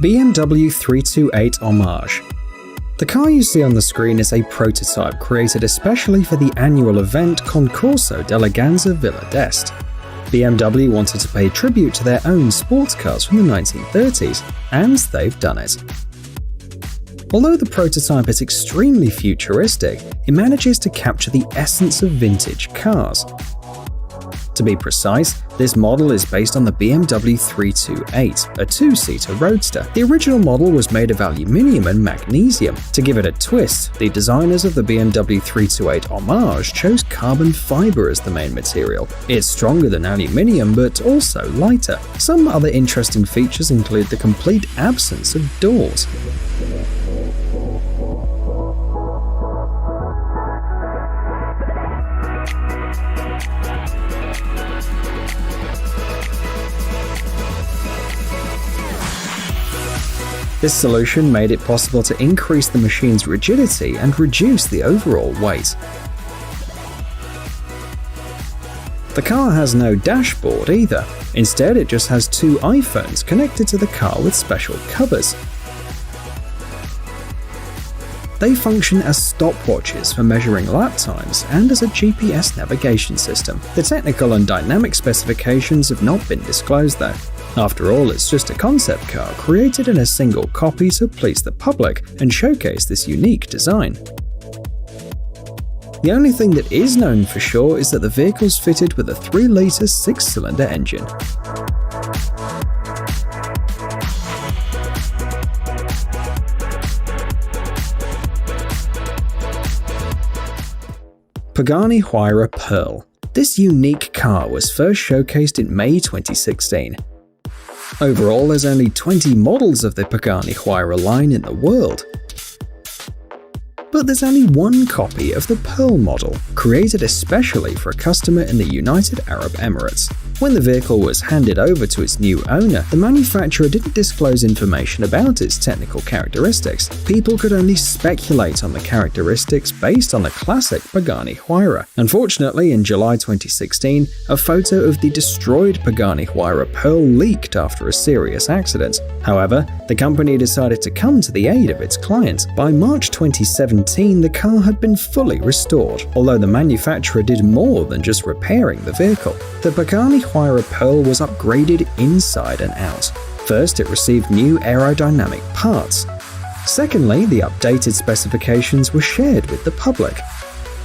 BMW 328 Homage. The car you see on the screen is a prototype created especially for the annual event Concorso d'Eleganza Villa d'Este. BMW wanted to pay tribute to their own sports cars from the 1930s, and they've done it. Although the prototype is extremely futuristic, it manages to capture the essence of vintage cars. To be precise, this model is based on the BMW 328, a two-seater roadster. The original model was made of aluminium and magnesium. To give it a twist, the designers of the BMW 328 Homage chose carbon fiber as the main material. It's stronger than aluminium, but also lighter. Some other interesting features include the complete absence of doors. This solution made it possible to increase the machine's rigidity and reduce the overall weight. The car has no dashboard either. Instead, it just has two iPhones connected to the car with special covers. They function as stopwatches for measuring lap times and as a GPS navigation system. The technical and dynamic specifications have not been disclosed though. After all, it's just a concept car created in a single copy to please the public and showcase this unique design. The only thing that is known for sure is that the vehicle's fitted with a 3-litre 6-cylinder engine. Pagani Huayra Pearl. This unique car was first showcased in May 2016. Overall, there's only 20 models of the Pagani Huayra line in the world. But there's only one copy of the Pearl model, created especially for a customer in the United Arab Emirates. When the vehicle was handed over to its new owner, the manufacturer didn't disclose information about its technical characteristics. People could only speculate on the characteristics based on the classic Pagani Huayra. Unfortunately, in July 2016, a photo of the destroyed Pagani Huayra Pearl leaked after a serious accident. However, the company decided to come to the aid of its client. By March 2017, the car had been fully restored, although the manufacturer did more than just repairing the vehicle. The Pagani Huayra Pearl was upgraded inside and out. First, it received new aerodynamic parts. Secondly, the updated specifications were shared with the public.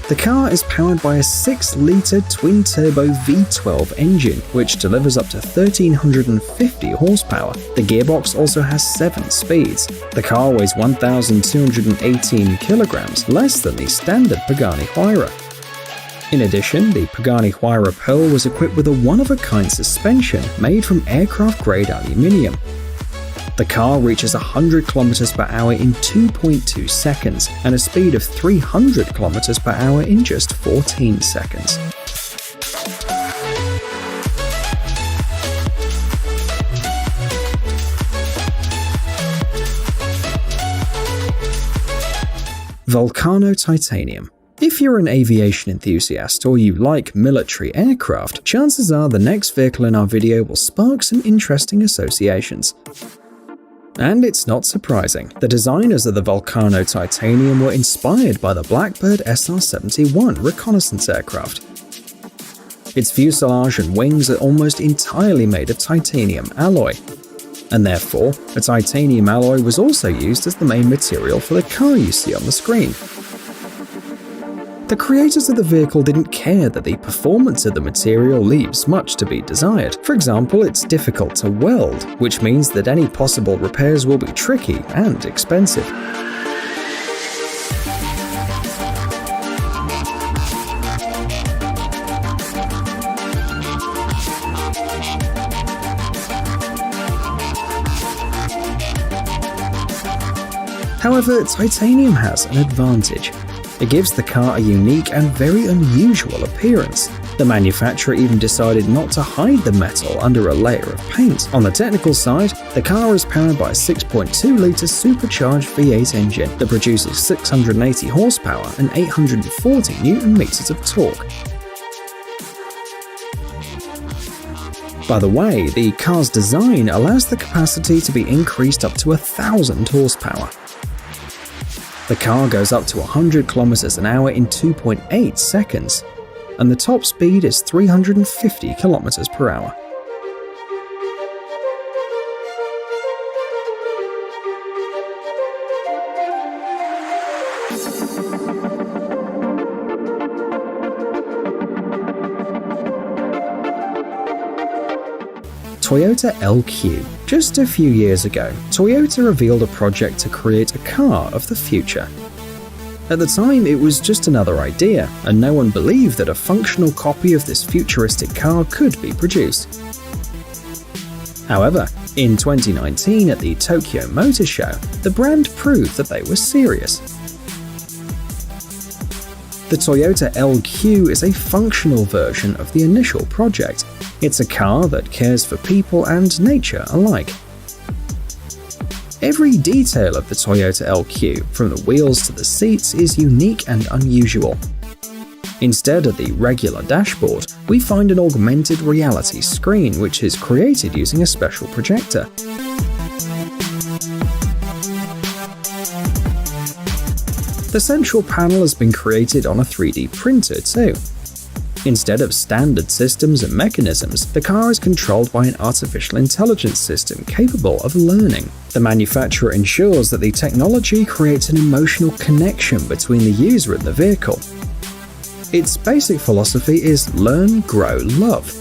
The car is powered by a 6-litre twin-turbo V12 engine, which delivers up to 1,350 horsepower. The gearbox also has 7 speeds. The car weighs 1,218 kilograms, less than the standard Pagani Huayra. In addition, the Pagani Huayra Pearl was equipped with a one-of-a-kind suspension made from aircraft-grade aluminium. The car reaches 100 km/h in 2.2 seconds and a speed of 300 km/h in just 14 seconds. Volcano Titanium. If you're an aviation enthusiast or you like military aircraft, chances are the next vehicle in our video will spark some interesting associations. And it's not surprising. The designers of the Volcano Titanium were inspired by the Blackbird SR-71 reconnaissance aircraft. Its fuselage and wings are almost entirely made of titanium alloy, and therefore, a titanium alloy was also used as the main material for the car you see on the screen. The creators of the vehicle didn't care that the performance of the material leaves much to be desired. For example, it's difficult to weld, which means that any possible repairs will be tricky and expensive. However, titanium has an advantage. It gives the car a unique and very unusual appearance. The manufacturer even decided not to hide the metal under a layer of paint. On the technical side, the car is powered by a 6.2-litre supercharged V8 engine that produces 680 horsepower and 840 Nm of torque. By the way, the car's design allows the capacity to be increased up to 1,000 horsepower. The car goes up to 100 km an hour in 2.8 seconds, and the top speed is 350 km per hour. Toyota LQ. Just a few years ago, Toyota revealed a project to create a car of the future. At the time, it was just another idea, and no one believed that a functional copy of this futuristic car could be produced. However, in 2019 at the Tokyo Motor Show, the brand proved that they were serious. The Toyota LQ is a functional version of the initial project. It's a car that cares for people and nature alike. Every detail of the Toyota LQ, from the wheels to the seats, is unique and unusual. Instead of the regular dashboard, we find an augmented reality screen which is created using a special projector. The central panel has been created on a 3D printer too. Instead of standard systems and mechanisms, the car is controlled by an artificial intelligence system capable of learning. The manufacturer ensures that the technology creates an emotional connection between the user and the vehicle. Its basic philosophy is learn, grow, love.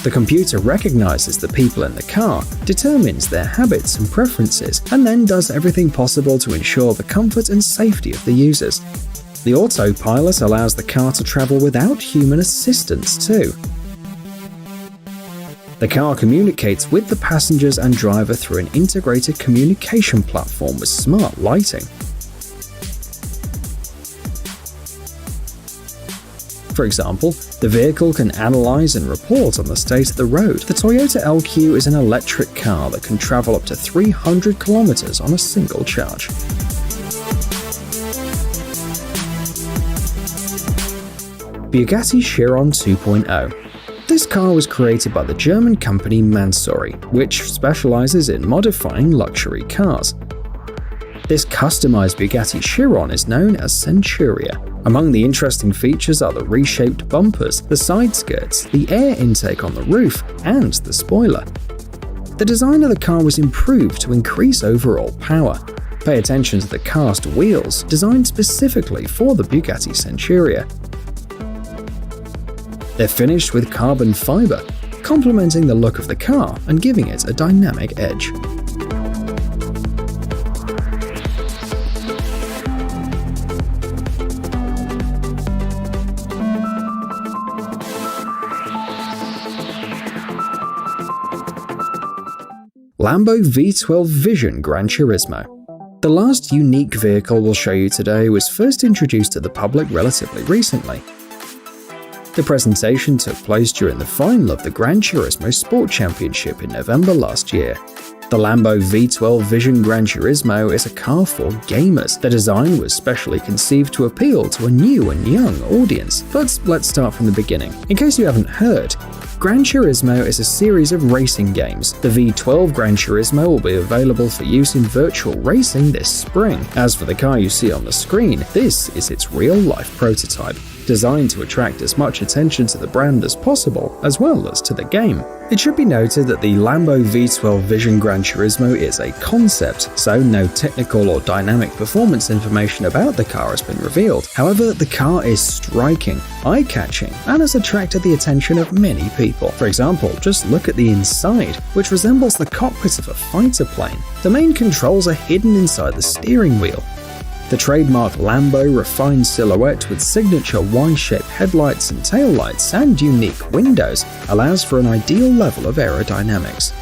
The computer recognizes the people in the car, determines their habits and preferences, and then does everything possible to ensure the comfort and safety of the users. The autopilot allows the car to travel without human assistance too. The car communicates with the passengers and driver through an integrated communication platform with smart lighting. For example, the vehicle can analyze and report on the state of the road. The Toyota LQ is an electric car that can travel up to 300 kilometers on a single charge. Bugatti Chiron 2.0. This car was created by the German company Mansory, which specializes in modifying luxury cars. This customized Bugatti Chiron is known as Centuria. Among the interesting features are the reshaped bumpers, the side skirts, the air intake on the roof, and the spoiler. The design of the car was improved to increase overall power. Pay attention to the cast wheels, designed specifically for the Bugatti Centuria. They're finished with carbon fiber, complementing the look of the car and giving it a dynamic edge. Lambo V12 Vision Gran Turismo. The last unique vehicle we'll show you today was first introduced to the public relatively recently. The presentation took place during the final of the Gran Turismo Sport Championship in November last year. The Lambo V12 Vision Gran Turismo is a car for gamers. The design was specially conceived to appeal to a new and young audience. But let's start from the beginning. In case you haven't heard, Gran Turismo is a series of racing games. The V12 Gran Turismo will be available for use in virtual racing this spring. As for the car you see on the screen, this is its real-life prototype, designed to attract as much attention to the brand as possible, as well as to the game. It should be noted that the Lambo V12 Vision Gran Turismo is a concept, so no technical or dynamic performance information about the car has been revealed. However, the car is striking, eye-catching, and has attracted the attention of many people. For example, just look at the inside, which resembles the cockpit of a fighter plane. The main controls are hidden inside the steering wheel. The trademark Lambo refined silhouette with signature Y-shaped headlights and taillights and unique windows allows for an ideal level of aerodynamics.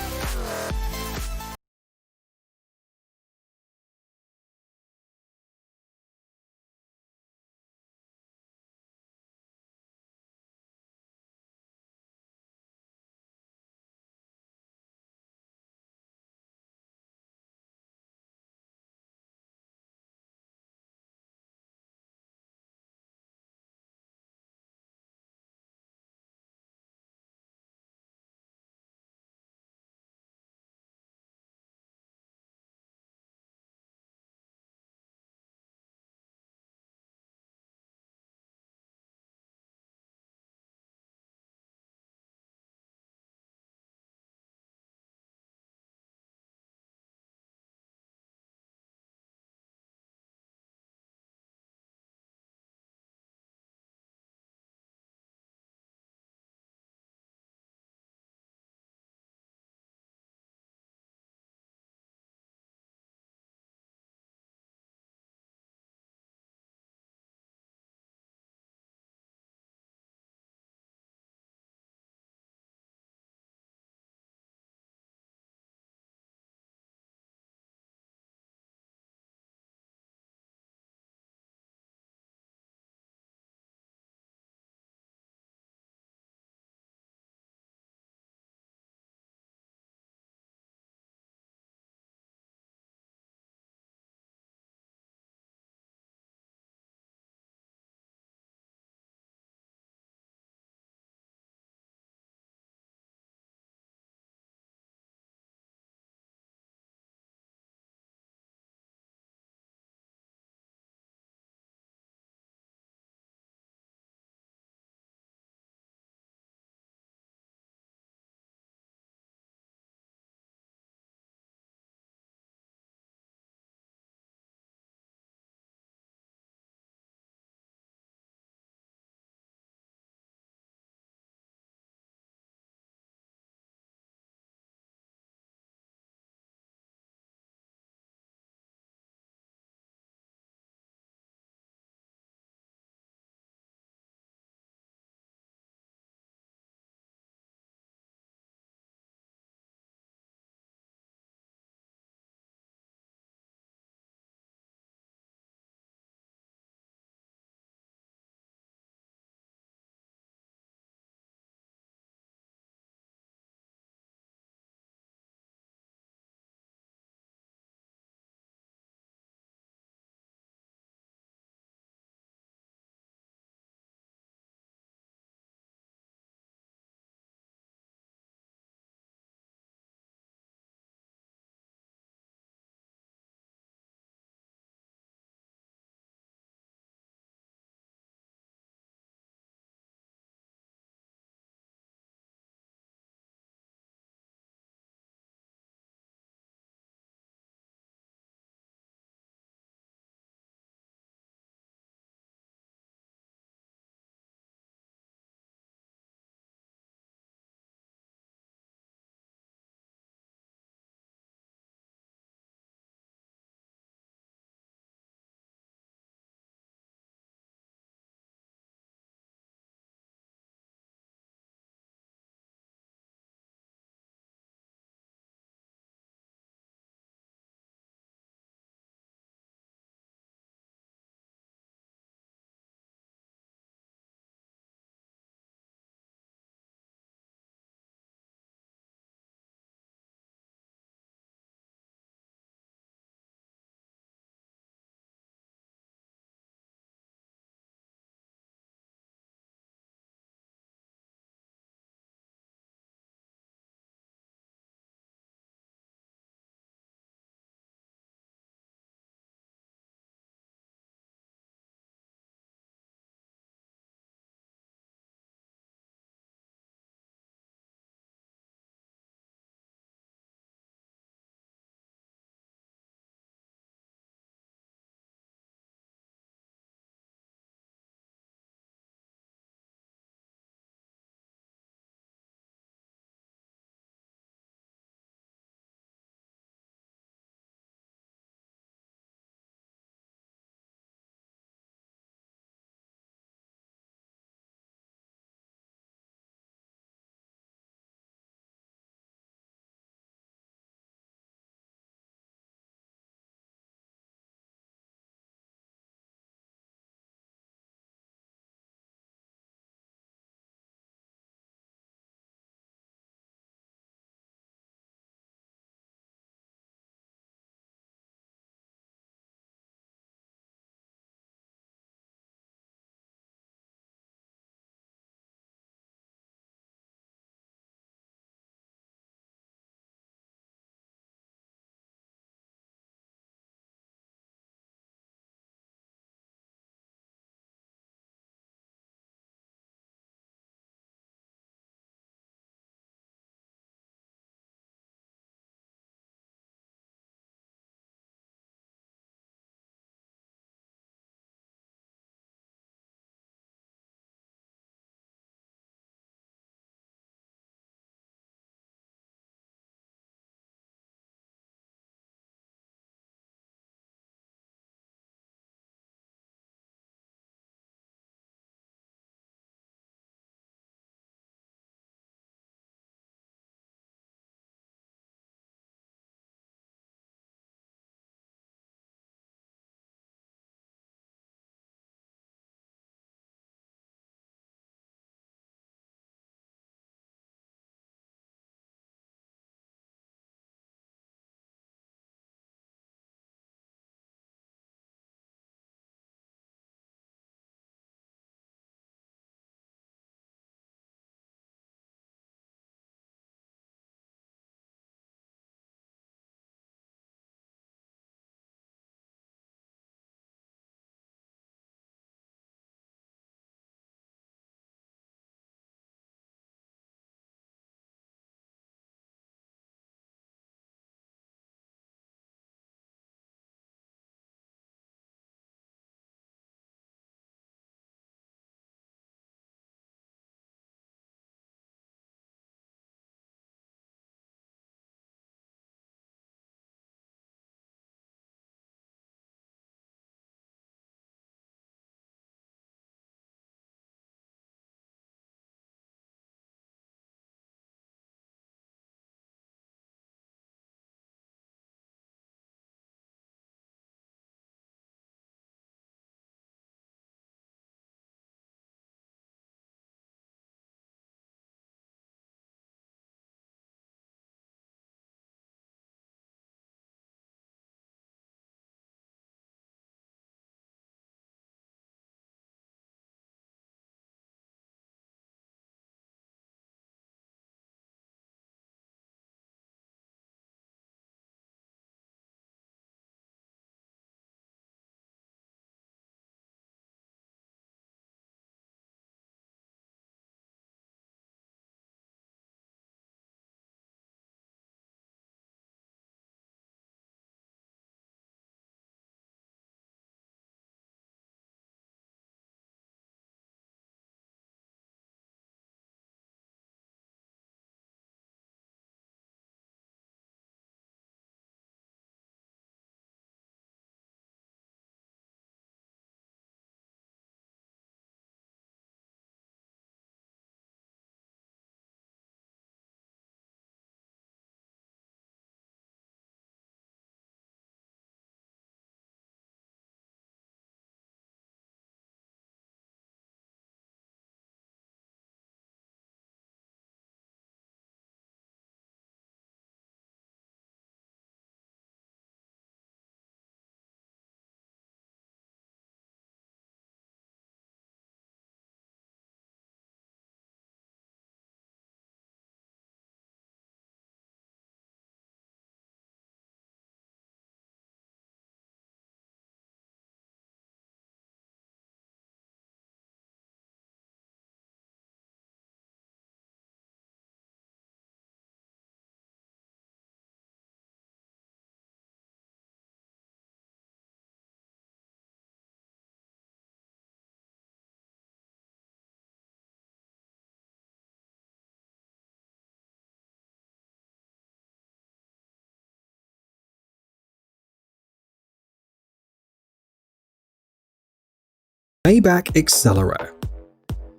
Maybach Accelero.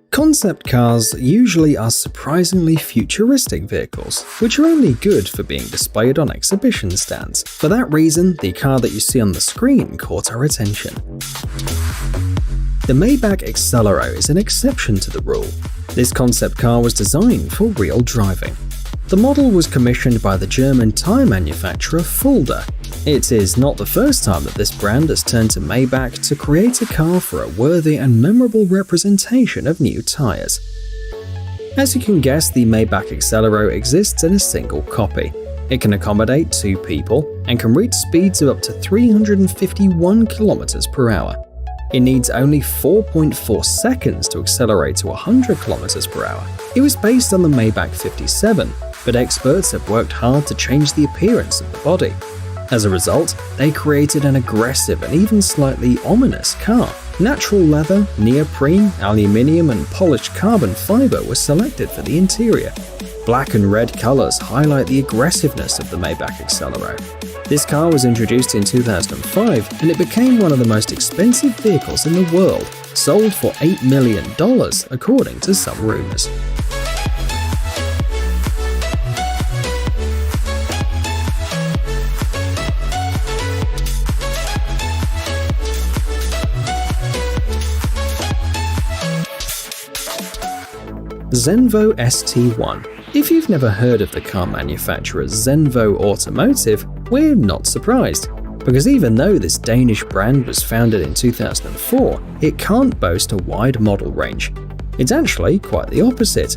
Concept cars usually are surprisingly futuristic vehicles, which are only good for being displayed on exhibition stands. For that reason, the car that you see on the screen caught our attention. The Maybach Accelero is an exception to the rule. This concept car was designed for real driving. The model was commissioned by the German tyre manufacturer Fulda. It is not the first time that this brand has turned to Maybach to create a car for a worthy and memorable representation of new tyres. As you can guess, the Maybach Accelero exists in a single copy. It can accommodate 2 people and can reach speeds of up to 351 km per hour. It needs only 4.4 seconds to accelerate to 100 km per hour. It was based on the Maybach 57, but experts have worked hard to change the appearance of the body. As a result, they created an aggressive and even slightly ominous car. Natural leather, neoprene, aluminium, and polished carbon fiber were selected for the interior. Black and red colors highlight the aggressiveness of the Maybach Accelero. This car was introduced in 2005 and it became one of the most expensive vehicles in the world, sold for $8 million according to some rumors. Zenvo ST1. If you've never heard of the car manufacturer Zenvo Automotive, we're not surprised, because even though this Danish brand was founded in 2004, it can't boast a wide model range. It's actually quite the opposite.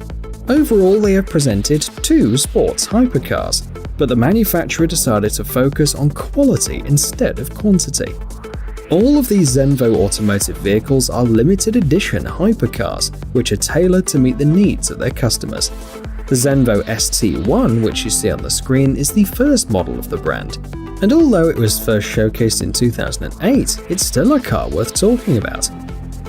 Overall, they have presented 2 sports hypercars, but the manufacturer decided to focus on quality instead of quantity. All of these Zenvo Automotive vehicles are limited edition hypercars, which are tailored to meet the needs of their customers. The Zenvo ST1, which you see on the screen, is the first model of the brand. And although it was first showcased in 2008, it's still a car worth talking about.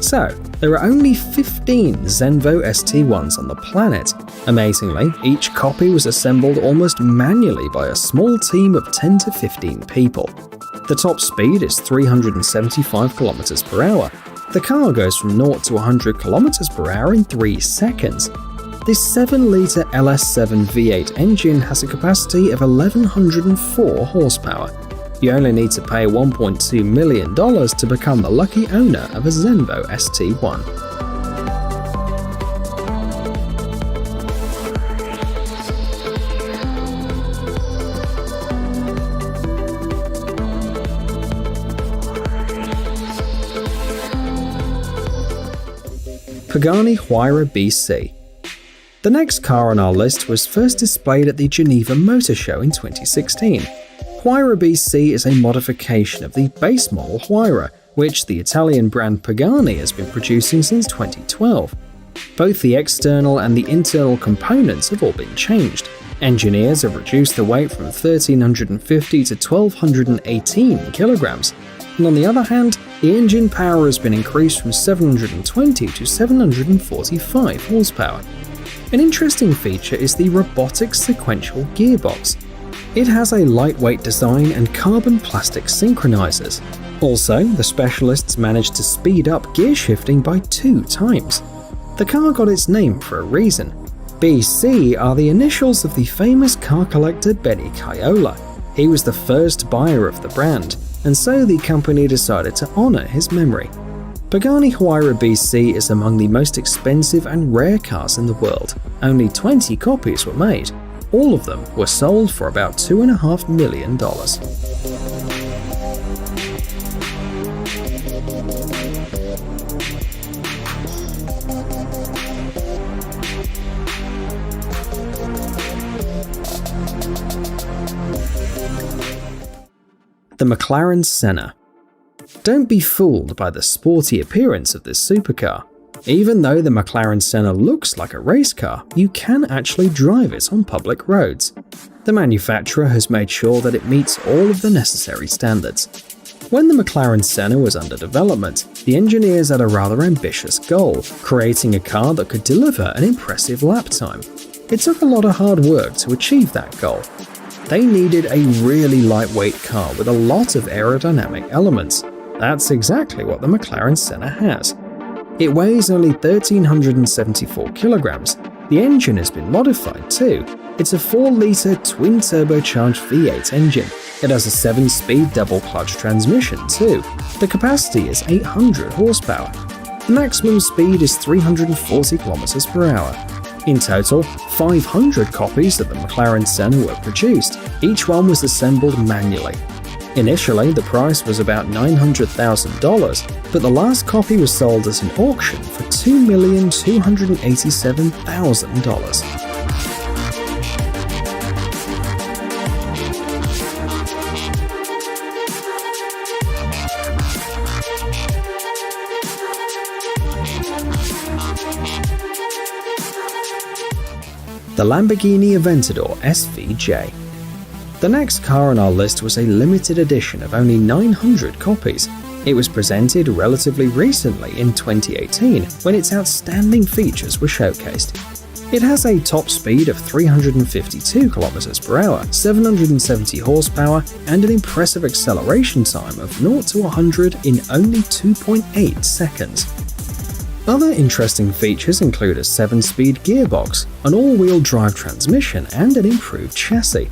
So, there are only 15 Zenvo ST1s on the planet. Amazingly, each copy was assembled almost manually by a small team of 10 to 15 people. The top speed is 375 km per hour. The car goes from 0 to 100 km per hour in 3 seconds. This 7-litre LS7 V8 engine has a capacity of 1104 horsepower. You only need to pay $1.2 million to become the lucky owner of a Zenvo ST1. Pagani Huayra BC. The next car on our list was first displayed at the Geneva Motor Show in 2016. Huayra BC is a modification of the base model Huayra, which the Italian brand Pagani has been producing since 2012. Both the external and the internal components have all been changed. Engineers have reduced the weight from 1,350 to 1,218 kilograms. And on the other hand, the engine power has been increased from 720 to 745 horsepower. An interesting feature is the robotic sequential gearbox. It has a lightweight design and carbon plastic synchronizers. Also, the specialists managed to speed up gear shifting by 2 times. The car got its name for a reason. BC are the initials of the famous car collector Benny Caiola. He was the first buyer of the brand, and so the company decided to honor his memory. Pagani Huayra BC is among the most expensive and rare cars in the world. Only 20 copies were made. All of them were sold for about $2.5 million. The McLaren Senna. Don't be fooled by the sporty appearance of this supercar. Even though the McLaren Senna looks like a race car, you can actually drive it on public roads. The manufacturer has made sure that it meets all of the necessary standards. When the McLaren Senna was under development, the engineers had a rather ambitious goal, creating a car that could deliver an impressive lap time. It took a lot of hard work to achieve that goal. They needed a really lightweight car with a lot of aerodynamic elements. That's exactly what the McLaren Senna has. It weighs only 1,374 kilograms. The engine has been modified too. It's a 4-litre twin-turbocharged V8 engine. It has a 7-speed double-clutch transmission too. The capacity is 800 horsepower. The maximum speed is 340 kilometers per hour. In total, 500 copies of the McLaren Senna were produced. Each one was assembled manually. Initially, the price was about $900,000, but the last copy was sold at an auction for $2,287,000. The Lamborghini Aventador SVJ. The next car on our list was a limited edition of only 900 copies. It was presented relatively recently in 2018 when its outstanding features were showcased. It has a top speed of 352 km per hour, 770 horsepower, and an impressive acceleration time of 0 to 100 in only 2.8 seconds. Other interesting features include a 7-speed gearbox, an all-wheel drive transmission, and an improved chassis.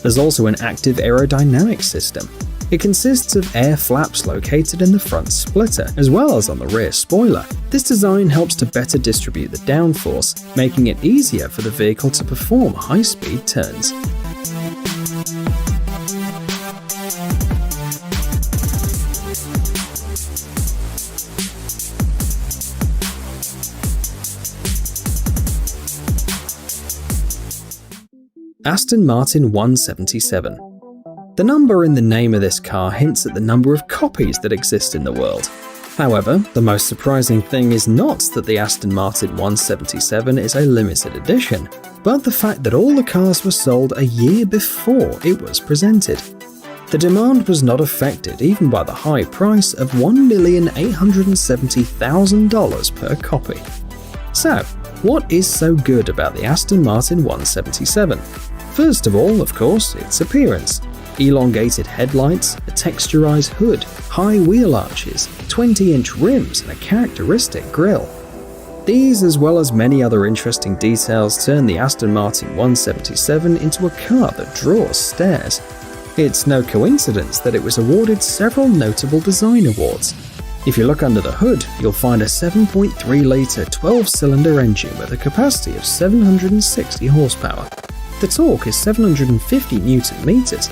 There's also an active aerodynamic system. It consists of air flaps located in the front splitter, as well as on the rear spoiler. This design helps to better distribute the downforce, making it easier for the vehicle to perform high-speed turns. Aston Martin 177. The number in the name of this car hints at the number of copies that exist in the world. However, the most surprising thing is not that the Aston Martin 177 is a limited edition, but the fact that all the cars were sold a year before it was presented. The demand was not affected even by the high price of $1,870,000 per copy. So, what is so good about the Aston Martin 177? First of all, of course, its appearance. Elongated headlights, a texturized hood, high wheel arches, 20-inch rims, and a characteristic grille. These, as well as many other interesting details, turn the Aston Martin 177 into a car that draws stares. It's no coincidence that it was awarded several notable design awards. If you look under the hood, you'll find a 7.3-litre 12-cylinder engine with a capacity of 760 horsepower. The torque is 750 Newton meters.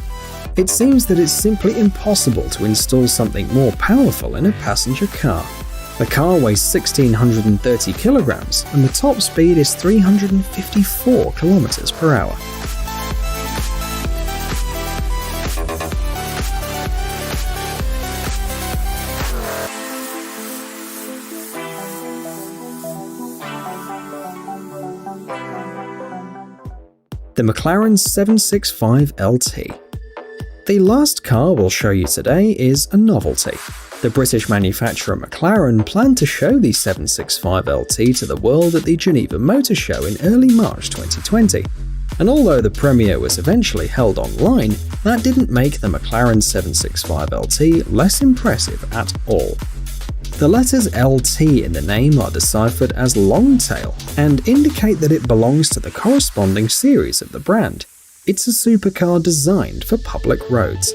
It seems that it's simply impossible to install something more powerful in a passenger car. The car weighs 1,630 kilograms and the top speed is 354 kilometers per hour. The McLaren 765 LT. The last car we'll show you today is a novelty. The British manufacturer McLaren planned to show the 765 LT to the world at the Geneva Motor Show in early March 2020. And although the premiere was eventually held online, that didn't make the McLaren 765 LT less impressive at all. The letters LT in the name are deciphered as Longtail and indicate that it belongs to the corresponding series of the brand. It's a supercar designed for public roads.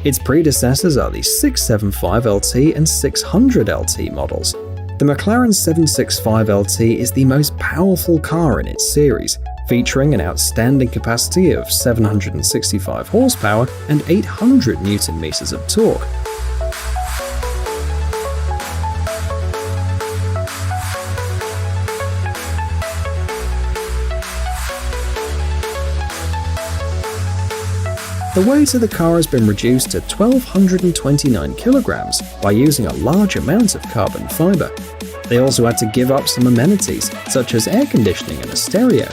Its predecessors are the 675 LT and 600 LT models. The McLaren 765 LT is the most powerful car in its series, featuring an outstanding capacity of 765 horsepower and 800 Newton meters of torque. The weight of the car has been reduced to 1,229 kilograms by using a large amount of carbon fiber. They also had to give up some amenities, such as air conditioning and a stereo.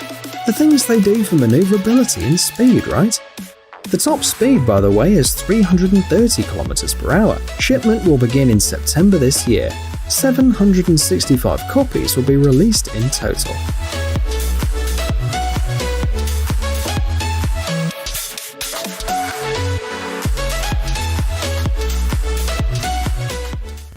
The things they do for maneuverability and speed, right? The top speed, by the way, is 330 kilometers per hour. Shipment will begin in September this year. 765 copies will be released in total.